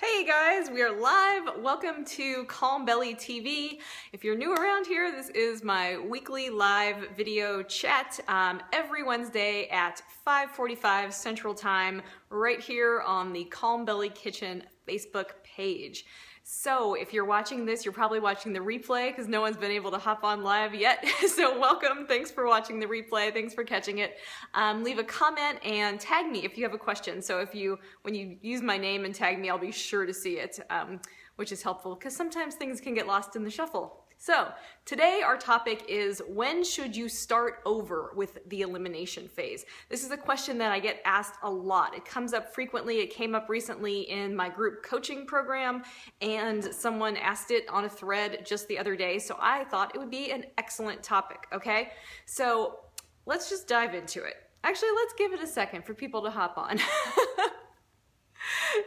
Hey guys, we are live. Welcome to Calm Belly TV. If you're new around here, this is my weekly live video chat every Wednesday at 5:45 Central Time, right here on the Calm Belly Kitchen Facebook page. So if you're watching this, you're probably watching the replay because no one's been able to hop on live yet. So welcome, thanks for watching the replay, thanks for catching it. Leave a comment and tag me if you have a question. So when you use my name and tag me, I'll be sure to see it, which is helpful because sometimes things can get lost in the shuffle. So today our topic is, when should you start over with the elimination phase? This is a question that I get asked a lot. It comes up frequently. It came up recently in my group coaching program, and someone asked it on a thread just the other day. So I thought it would be an excellent topic, okay? So let's just dive into it. Actually, let's give it a second for people to hop on.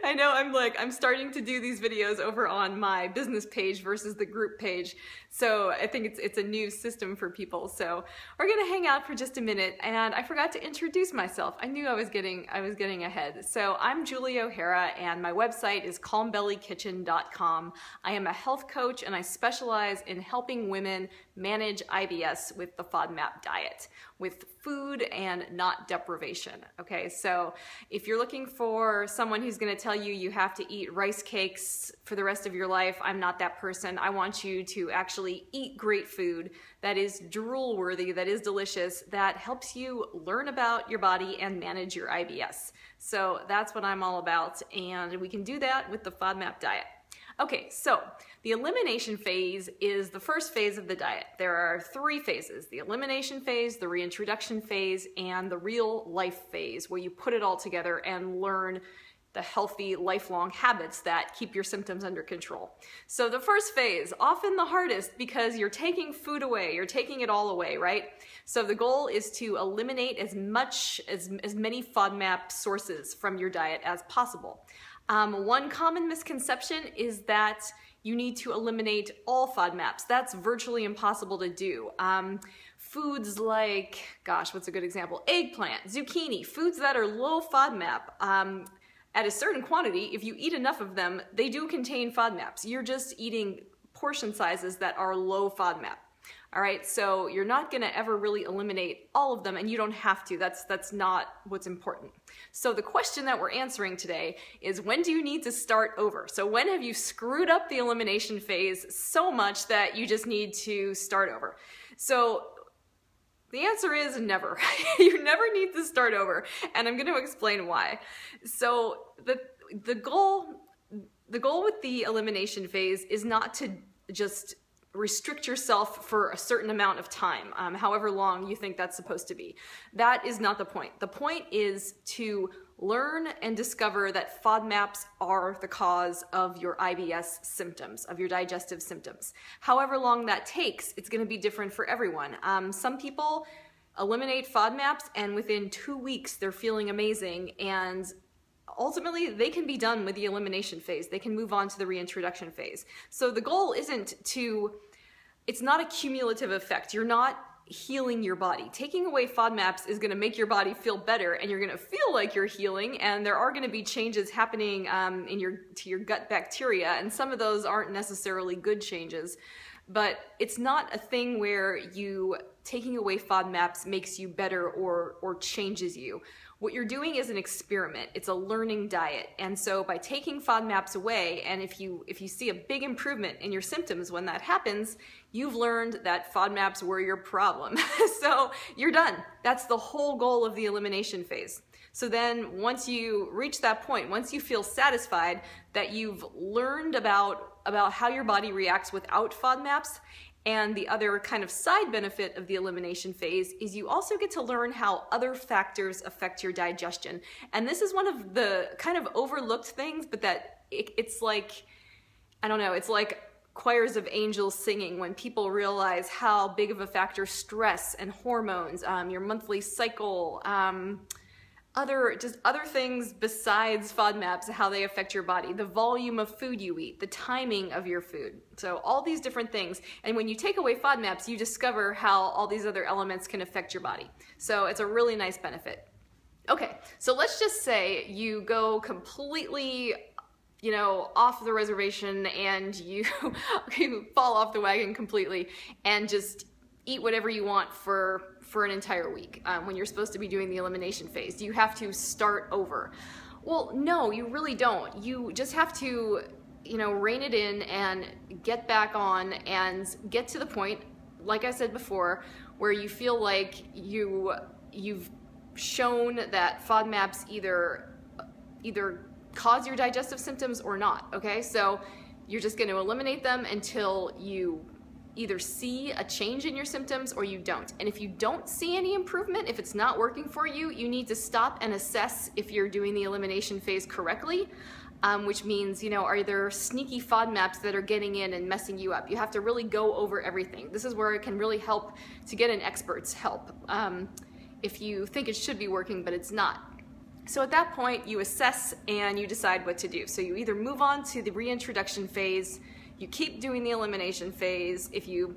I know I'm starting to do these videos over on my business page versus the group page. So I think it's a new system for people. So we're gonna hang out for just a minute, and I forgot to introduce myself. I knew I was getting ahead. So I'm Julie O'Hara, and my website is calmbellykitchen.com. I am a health coach, and I specialize in helping women manage IBS with the FODMAP diet, with food and not deprivation. Okay, so if you're looking for someone who's going to tell you you have to eat rice cakes for the rest of your life, I'm not that person. I want you to actually eat great food that is drool worthy, that is delicious, that helps you learn about your body and manage your IBS. So that's what I'm all about, and we can do that with the FODMAP diet. Okay, so the elimination phase is the first phase of the diet. There are three phases: the elimination phase, the reintroduction phase, and the real life phase, where you put it all together and learn the healthy lifelong habits that keep your symptoms under control. So the first phase, often the hardest because you're taking food away, you're taking it all away, right? So the goal is to eliminate as many FODMAP sources from your diet as possible. One common misconception is that you need to eliminate all FODMAPs. That's virtually impossible to do. Foods like, gosh, what's a good example? Eggplant, zucchini, foods that are low FODMAP. At a certain quantity, if you eat enough of them, they do contain FODMAPs. You're just eating portion sizes that are low FODMAP. All right, so you're not gonna ever really eliminate all of them, and you don't have to. That's not what's important. So the question that we're answering today is, when do you need to start over? So when have you screwed up the elimination phase so much that you just need to start over? So the answer is never. You never need to start over, and I'm going to explain why. So the goal with the elimination phase is not to just restrict yourself for a certain amount of time, however long you think that's supposed to be. That is not the point. The point is to learn and discover that FODMAPs are the cause of your IBS symptoms, of your digestive symptoms. However long that takes, it's going to be different for everyone. Some people eliminate FODMAPs, and within 2 weeks they're feeling amazing, and ultimately they can be done with the elimination phase. They can move on to the reintroduction phase. So the goal it's not a cumulative effect. You're not healing your body. Taking away FODMAPs is going to make your body feel better, and you're going to feel like you're healing, and there are going to be changes happening to your gut bacteria, and some of those aren't necessarily good changes. But it's not a thing where taking away FODMAPs makes you better or changes you. What you're doing is an experiment. It's a learning diet. And so by taking FODMAPs away, and if you see a big improvement in your symptoms when that happens, you've learned that FODMAPs were your problem. So you're done. That's the whole goal of the elimination phase. So then once you reach that point, once you feel satisfied that you've learned about how your body reacts without FODMAPs, and the other kind of side benefit of the elimination phase is you also get to learn how other factors affect your digestion. And this is one of the kind of overlooked things, but it's like, I don't know, it's like choirs of angels singing when people realize how big of a factor stress and hormones, your monthly cycle, other things besides FODMAPs, how they affect your body, the volume of food you eat, the timing of your food. So all these different things. And when you take away FODMAPs, you discover how all these other elements can affect your body. So it's a really nice benefit. Okay, so let's just say you go completely you know, off the reservation and you, you fall off the wagon completely and just eat whatever you want for an entire week when you're supposed to be doing the elimination phase? Do you have to start over? Well, no, you really don't. You just have to, you know, rein it in and get back on and get to the point, like I said before, where you feel like you've shown that FODMAPs either cause your digestive symptoms or not, okay? So you're just going to eliminate them until you either see a change in your symptoms or you don't. And if you don't see any improvement, if it's not working for you, you need to stop and assess if you're doing the elimination phase correctly, which means, you know, are there sneaky FODMAPs that are getting in and messing you up? You have to really go over everything. This is where it can really help to get an expert's help if you think it should be working, but it's not. So at that point, you assess and you decide what to do. So you either move on to the reintroduction phase, you keep doing the elimination phase if you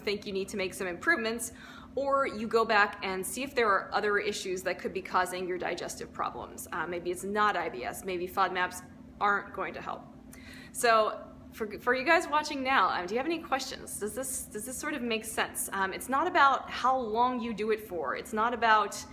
think you need to make some improvements, or you go back and see if there are other issues that could be causing your digestive problems. Maybe it's not IBS, maybe FODMAPs aren't going to help. So for you guys watching now, do you have any questions? Does this sort of make sense? It's not about how long you do it for. It's not about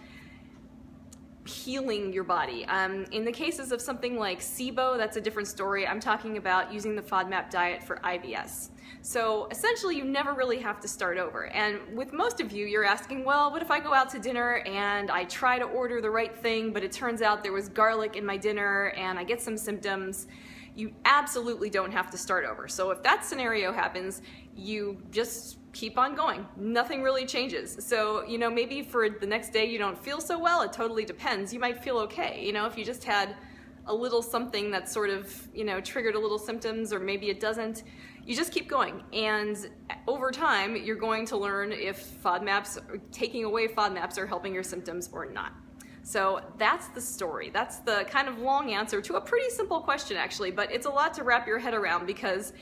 healing your body. In the cases of something like SIBO, that's a different story. I'm talking about using the FODMAP diet for IBS. So essentially, you never really have to start over. And with most of you, you're asking, well, what if I go out to dinner and I try to order the right thing, but it turns out there was garlic in my dinner and I get some symptoms? You absolutely don't have to start over. So if that scenario happens, you just keep on going. Nothing really changes. So, you know, maybe for the next day you don't feel so well. It totally depends. You might feel okay. You know, if you just had a little something that sort of, you know, triggered a little symptoms, or maybe it doesn't, you just keep going. And over time, you're going to learn if FODMAPs, taking away FODMAPs, are helping your symptoms or not. So that's the story. That's the kind of long answer to a pretty simple question, actually, but it's a lot to wrap your head around because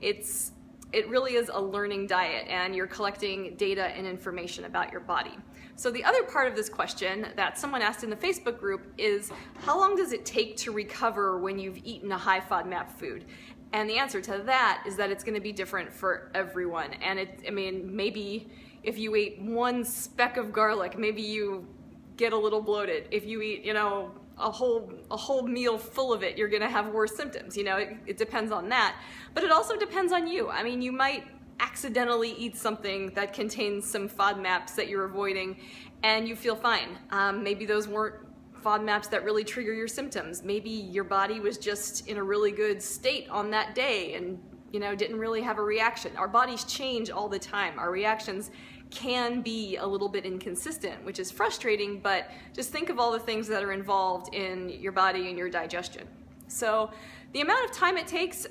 it really is a learning diet and you're collecting data and information about your body. So the other part of this question that someone asked in the Facebook group is, how long does it take to recover when you've eaten a high FODMAP food? And the answer to that is that it's going to be different for everyone. And I mean, maybe if you ate one speck of garlic, maybe you get a little bloated. If you eat, you know, a whole meal full of it, you're gonna have worse symptoms. You know, it depends on that. But it also depends on you. I mean, you might accidentally eat something that contains some FODMAPs that you're avoiding and you feel fine. Maybe those weren't FODMAPs that really trigger your symptoms. Maybe your body was just in a really good state on that day and, you know, didn't really have a reaction. Our bodies change all the time. Our reactions can be a little bit inconsistent, which is frustrating, but just think of all the things that are involved in your body and your digestion. So the amount of time it takes,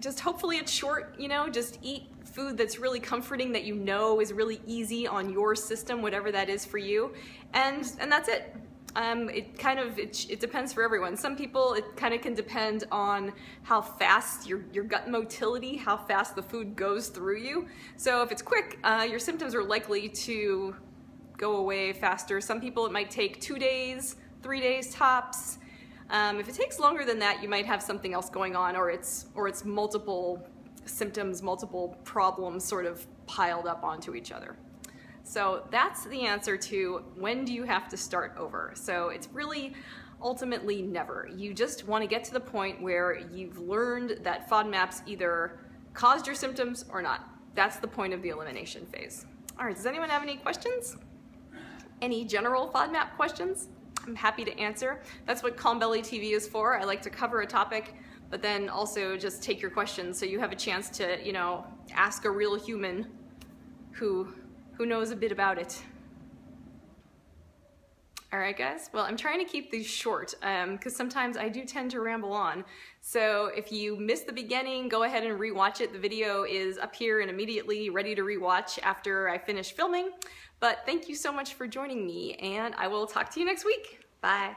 just hopefully it's short, you know, just eat food that's really comforting, that you know is really easy on your system, whatever that is for you, and that's it. It depends for everyone. Some people, it kind of can depend on how fast your gut motility, how fast the food goes through you. So if it's quick, your symptoms are likely to go away faster. Some people, it might take 2 days, 3 days tops. If it takes longer than that, you might have something else going on, or it's multiple symptoms, multiple problems sort of piled up onto each other. So that's the answer to when do you have to start over. So it's really ultimately never. You just want to get to the point where you've learned that FODMAPs either caused your symptoms or not. That's the point of the elimination phase. All right, does anyone have any questions? Any general FODMAP questions? I'm happy to answer. That's what Calm Belly TV is for. I like to cover a topic, but then also just take your questions so you have a chance to, you know, ask a real human who knows a bit about it. All right, guys. Well, I'm trying to keep these short because sometimes I do tend to ramble on. So if you missed the beginning, go ahead and rewatch it. The video is up here and immediately ready to rewatch after I finish filming. But thank you so much for joining me, and I will talk to you next week. Bye.